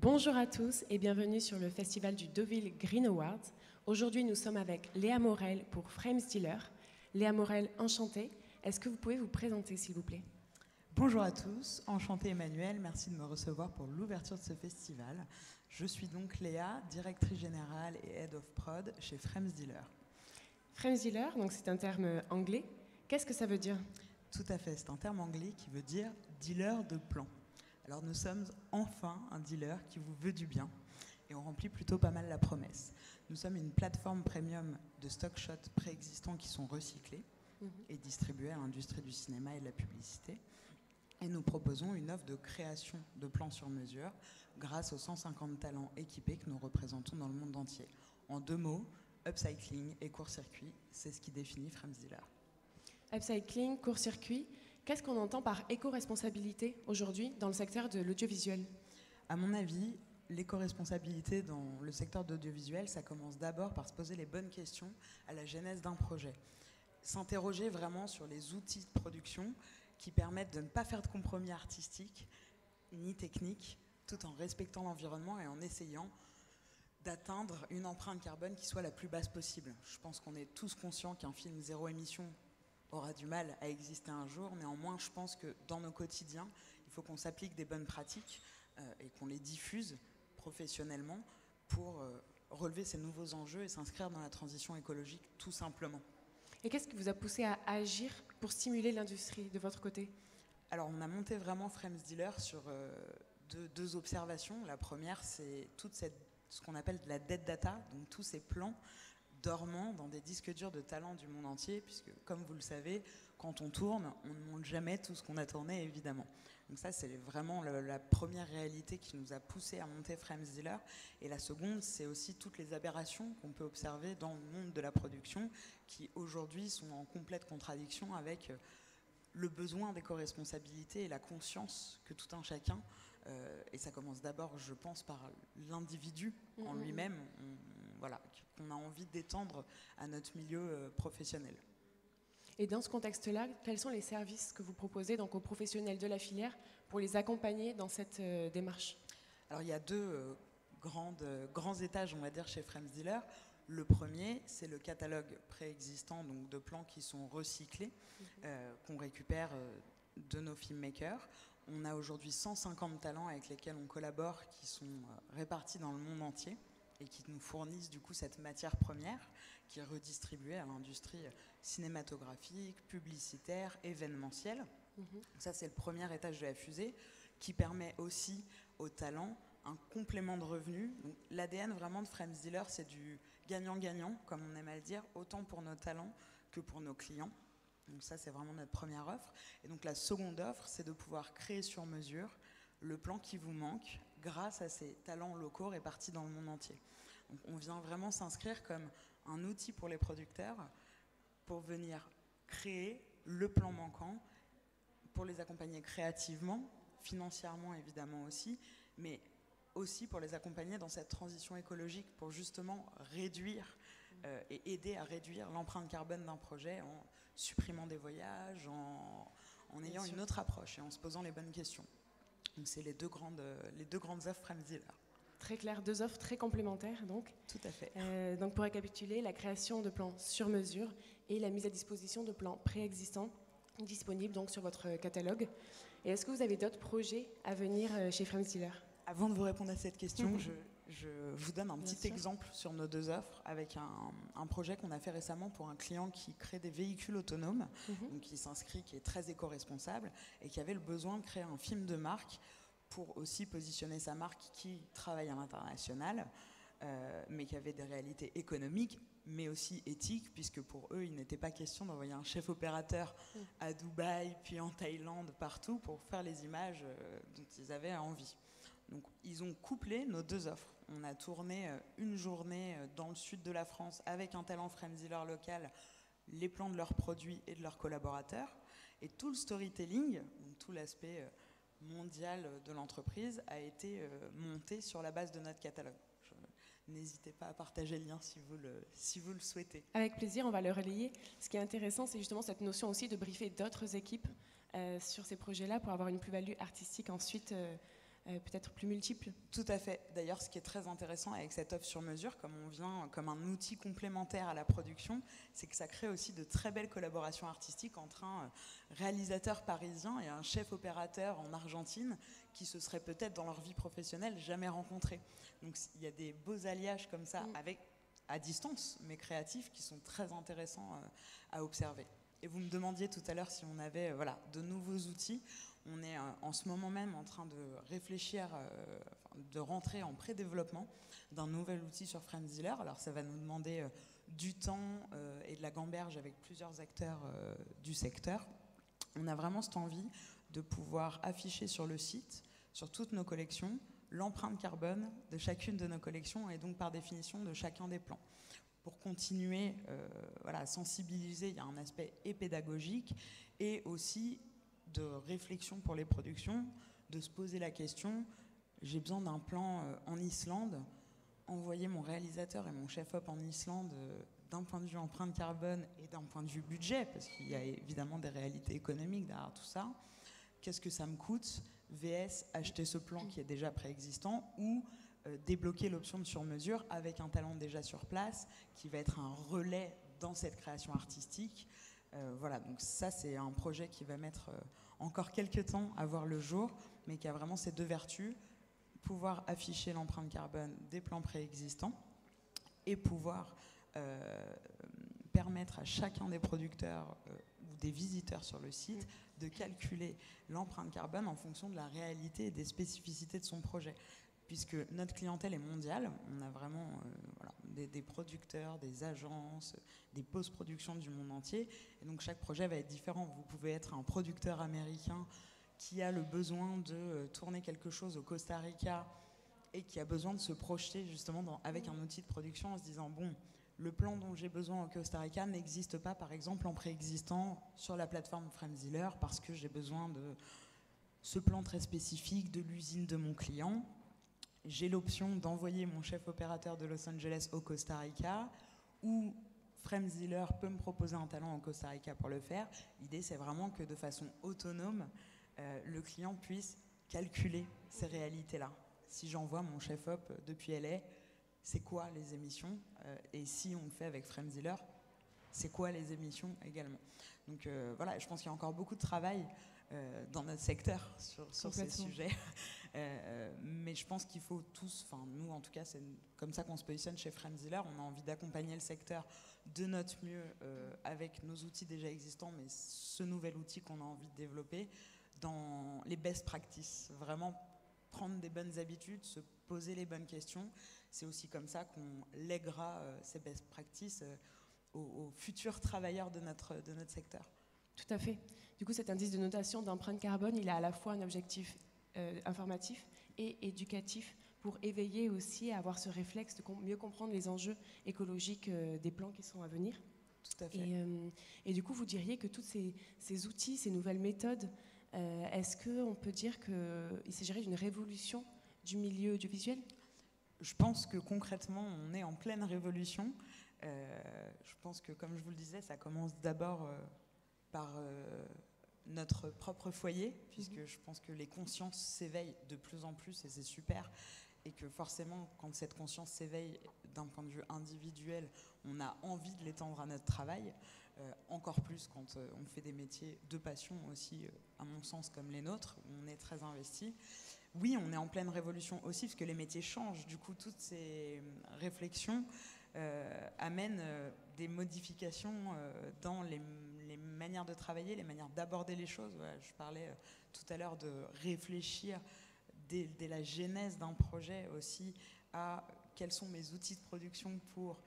Bonjour à tous et bienvenue sur le festival du Deauville Green Awards. Aujourd'hui, nous sommes avec Léa Morel pour Frames Dealer. Léa Morel, enchantée. Est-ce que vous pouvez vous présenter, s'il vous plaît? Bonjour à tous, enchantée Emmanuel, merci de me recevoir pour l'ouverture de ce festival. Je suis donc Léa, directrice générale et Head of Prod chez Frames Dealer. Frames Dealer, donc c'est un terme anglais. Qu'est-ce que ça veut dire? Tout à fait, c'est un terme anglais qui veut dire dealer de plans. Alors nous sommes enfin un dealer qui vous veut du bien et on remplit plutôt pas mal la promesse. Nous sommes une plateforme premium de stock shots préexistants qui sont recyclés et distribués à l'industrie du cinéma et de la publicité. Et nous proposons une offre de création de plans sur mesure grâce aux 150 talents équipés que nous représentons dans le monde entier. En deux mots, upcycling et court-circuit, c'est ce qui définit Frames Dealer. Upcycling, court-circuit. Qu'est-ce qu'on entend par éco-responsabilité aujourd'hui dans le secteur de l'audiovisuel? À mon avis, l'éco-responsabilité dans le secteur de l'audiovisuel, ça commence d'abord par se poser les bonnes questions à la genèse d'un projet. S'interroger vraiment sur les outils de production qui permettent de ne pas faire de compromis artistiques ni techniques, tout en respectant l'environnement et en essayant d'atteindre une empreinte carbone qui soit la plus basse possible. Je pense qu'on est tous conscients qu'un film zéro émission aura du mal à exister un jour. Néanmoins, je pense que dans nos quotidiens, il faut qu'on s'applique des bonnes pratiques et qu'on les diffuse professionnellement pour relever ces nouveaux enjeux et s'inscrire dans la transition écologique tout simplement. Et qu'est-ce qui vous a poussé à agir pour stimuler l'industrie de votre côté? Alors, on a monté vraiment Frames Dealer sur deux observations. La première, c'est toute ce qu'on appelle de la dead data, donc tous ces plans dormant dans des disques durs de talents du monde entier, puisque, comme vous le savez, quand on tourne, on ne montre jamais tout ce qu'on a tourné, évidemment. Donc ça, c'est vraiment la première réalité qui nous a poussé à monter Frames Dealer. Et la seconde, c'est aussi toutes les aberrations qu'on peut observer dans le monde de la production, qui aujourd'hui sont en complète contradiction avec le besoin d'éco-responsabilité et la conscience que tout un chacun, et ça commence d'abord, je pense, par l'individu en lui-même, voilà, qu'on a envie d'étendre à notre milieu professionnel. Et dans ce contexte-là, quels sont les services que vous proposez donc aux professionnels de la filière pour les accompagner dans cette démarche? Alors il y a deux grands étages, on va dire, chez Frames Dealer. Le premier, c'est le catalogue préexistant, donc de plans qui sont recyclés, qu'on récupère de nos filmmakers. On a aujourd'hui 150 talents avec lesquels on collabore, qui sont répartis dans le monde entier et qui nous fournissent du coup cette matière première qui est redistribuée à l'industrie cinématographique, publicitaire, événementielle. Ça, c'est le premier étage de la fusée qui permet aussi aux talents un complément de revenus. L'ADN vraiment de Frames Dealer, c'est du gagnant-gagnant, comme on aime à le dire, autant pour nos talents que pour nos clients. Donc ça, c'est vraiment notre première offre. Et donc la seconde offre, c'est de pouvoir créer sur mesure le plan qui vous manque grâce à ces talents locaux répartis dans le monde entier. Donc on vient vraiment s'inscrire comme un outil pour les producteurs pour venir créer le plan manquant, pour les accompagner créativement, financièrement évidemment aussi, mais aussi pour les accompagner dans cette transition écologique, pour justement réduire et aider à réduire l'empreinte carbone d'un projet en supprimant des voyages, en ayant une autre approche et en se posant les bonnes questions. Donc c'est les deux grandes offres Frames Dealer. Très clair, deux offres très complémentaires donc. Tout à fait. Donc pour récapituler, la création de plans sur mesure et la mise à disposition de plans préexistants disponibles donc sur votre catalogue. Et est-ce que vous avez d'autres projets à venir chez Frames Dealer? Avant de vous répondre à cette question, je vous donne un petit sûr. exemple sur nos deux offres avec un projet qu'on a fait récemment pour un client qui crée des véhicules autonomes, donc qui s'inscrit, qui est très éco-responsable et qui avait le besoin de créer un film de marque pour aussi positionner sa marque qui travaille à l'international, mais qui avait des réalités économiques, mais aussi éthiques, puisque pour eux, il n'était pas question d'envoyer un chef opérateur à Dubaï, puis en Thaïlande, partout, pour faire les images dont ils avaient envie. Donc ils ont couplé nos deux offres. On a tourné une journée dans le sud de la France avec un talent Frames Dealer local, les plans de leurs produits et de leurs collaborateurs. Et tout le storytelling, donc tout l'aspect mondial de l'entreprise a été monté sur la base de notre catalogue. N'hésitez pas à partager le lien si vous le souhaitez. Avec plaisir, on va le relayer. Ce qui est intéressant, c'est justement cette notion aussi de briefer d'autres équipes sur ces projets-là pour avoir une plus-value artistique ensuite peut-être plus multiples. Tout à fait. D'ailleurs, ce qui est très intéressant avec cette offre sur mesure, comme on vient comme un outil complémentaire à la production, c'est que ça crée aussi de très belles collaborations artistiques entre un réalisateur parisien et un chef opérateur en Argentine qui se seraient peut-être dans leur vie professionnelle jamais rencontrés. Donc il y a des beaux alliages comme ça, à distance, mais créatifs, qui sont très intéressants à observer. Et vous me demandiez tout à l'heure si on avait de nouveaux outils. On est en ce moment même en train de réfléchir, de rentrer en pré-développement d'un nouvel outil sur FrameZealer. Alors ça va nous demander du temps et de la gamberge avec plusieurs acteurs du secteur. On a vraiment cette envie de pouvoir afficher sur le site, sur toutes nos collections, l'empreinte carbone de chacune de nos collections et donc par définition de chacun des plans. Pour continuer à sensibiliser, il y a un aspect et pédagogique et aussi de réflexion pour les productions, de se poser la question, j'ai besoin d'un plan en Islande, envoyer mon réalisateur et mon chef-op en Islande d'un point de vue empreinte carbone et d'un point de vue budget, parce qu'il y a évidemment des réalités économiques derrière tout ça, qu'est-ce que ça me coûte, VS, acheter ce plan qui est déjà préexistant, ou débloquer l'option de sur-mesure avec un talent déjà sur place, qui va être un relais dans cette création artistique. Donc ça c'est un projet qui va mettre encore quelques temps à voir le jour, mais qui a vraiment ces deux vertus, pouvoir afficher l'empreinte carbone des plans préexistants et pouvoir permettre à chacun des producteurs ou des visiteurs sur le site de calculer l'empreinte carbone en fonction de la réalité et des spécificités de son projet. Puisque notre clientèle est mondiale, on a vraiment des producteurs, des agences, des post-productions du monde entier, et donc chaque projet va être différent. Vous pouvez être un producteur américain qui a le besoin de tourner quelque chose au Costa Rica et qui a besoin de se projeter justement avec un outil de production en se disant bon, le plan dont j'ai besoin au Costa Rica n'existe pas par exemple en préexistant sur la plateforme FrameZealer parce que j'ai besoin de ce plan très spécifique de l'usine de mon client. J'ai l'option d'envoyer mon chef opérateur de Los Angeles au Costa Rica ou FrameZealer peut me proposer un talent au Costa Rica pour le faire. L'idée, c'est vraiment que de façon autonome, le client puisse calculer ces réalités-là. Si j'envoie mon chef-op depuis LA, c'est quoi les émissions et si on le fait avec FrameZealer, c'est quoi les émissions également. Donc je pense qu'il y a encore beaucoup de travail dans notre secteur sur ces sujets. Mais je pense qu'il faut tous, nous en tout cas, c'est comme ça qu'on se positionne chez FrameZealer. On a envie d'accompagner le secteur de notre mieux avec nos outils déjà existants, mais ce nouvel outil qu'on a envie de développer dans les best practices. Vraiment prendre des bonnes habitudes, se poser les bonnes questions. C'est aussi comme ça qu'on lèguera ces best practices aux futurs travailleurs de notre secteur. Tout à fait. Du coup, cet indice de notation d'empreinte carbone, il a à la fois un objectif informatif et éducatif pour éveiller aussi à avoir ce réflexe de mieux comprendre les enjeux écologiques des plans qui sont à venir. Tout à fait. Et du coup, vous diriez que tous ces outils, ces nouvelles méthodes, est-ce qu'on peut dire qu'il s'agirait d'une révolution du milieu audiovisuel ? Je pense que concrètement, on est en pleine révolution. Je pense que, comme je vous le disais, ça commence d'abord par notre propre foyer, puisque je pense que les consciences s'éveillent de plus en plus, et c'est super, et que forcément, quand cette conscience s'éveille d'un point de vue individuel, on a envie de l'étendre à notre travail, encore plus quand on fait des métiers de passion aussi, à mon sens, comme les nôtres, où on est très investi. Oui, on est en pleine révolution aussi, parce que les métiers changent. Du coup, toutes ces réflexions amènent des modifications dans les manières de travailler, les manières d'aborder les choses. Voilà, je parlais tout à l'heure de réfléchir dès la genèse d'un projet aussi à quels sont mes outils de production pour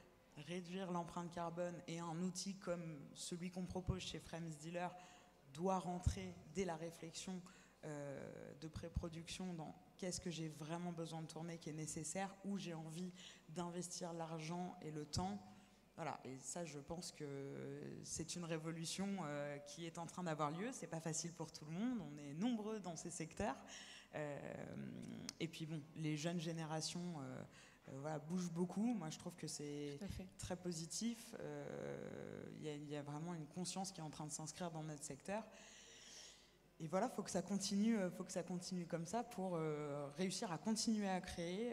réduire l'empreinte carbone, et un outil comme celui qu'on propose chez FrameZealer doit rentrer dès la réflexion de pré-production dans qu'est-ce que j'ai vraiment besoin de tourner qui est nécessaire, où j'ai envie d'investir l'argent et le temps. Voilà, et ça, je pense que c'est une révolution qui est en train d'avoir lieu. C'est pas facile pour tout le monde, on est nombreux dans ces secteurs. Et puis bon, les jeunes générations bougent beaucoup. Moi, je trouve que c'est très positif. Il y a vraiment une conscience qui est en train de s'inscrire dans notre secteur. Et voilà, faut que ça continue comme ça pour réussir à continuer à créer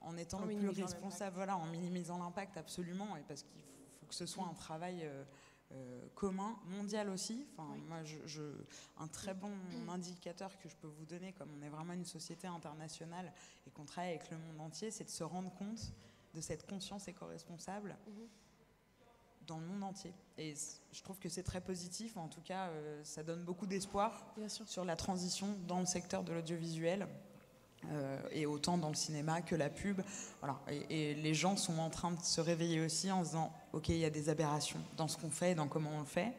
en étant le plus responsable, voilà, en minimisant l'impact absolument, et parce qu'il faut que ce soit un travail commun, mondial aussi. Enfin, moi, un très bon indicateur que je peux vous donner, comme on est vraiment une société internationale et qu'on travaille avec le monde entier, c'est de se rendre compte de cette conscience éco-responsable dans le monde entier. Et je trouve que c'est très positif. En tout cas, ça donne beaucoup d'espoir sur la transition dans le secteur de l'audiovisuel, et autant dans le cinéma que la pub. Voilà. Et les gens sont en train de se réveiller aussi en se disant « Ok, il y a des aberrations dans ce qu'on fait, dans comment on le fait.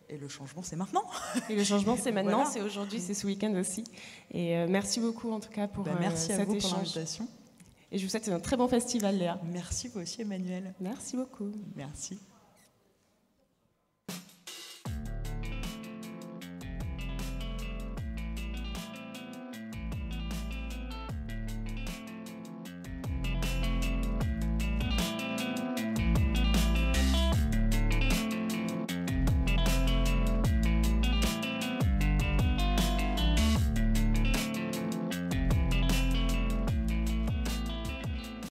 Et le changement, c'est maintenant. » Et le changement, c'est maintenant, voilà. C'est aujourd'hui, c'est ce week-end aussi. Et merci beaucoup, en tout cas, pour merci à cet vous échange. Pour l'invitation. Et je vous souhaite un très bon festival, Léa. Merci, vous aussi, Emmanuel. Merci beaucoup. Merci.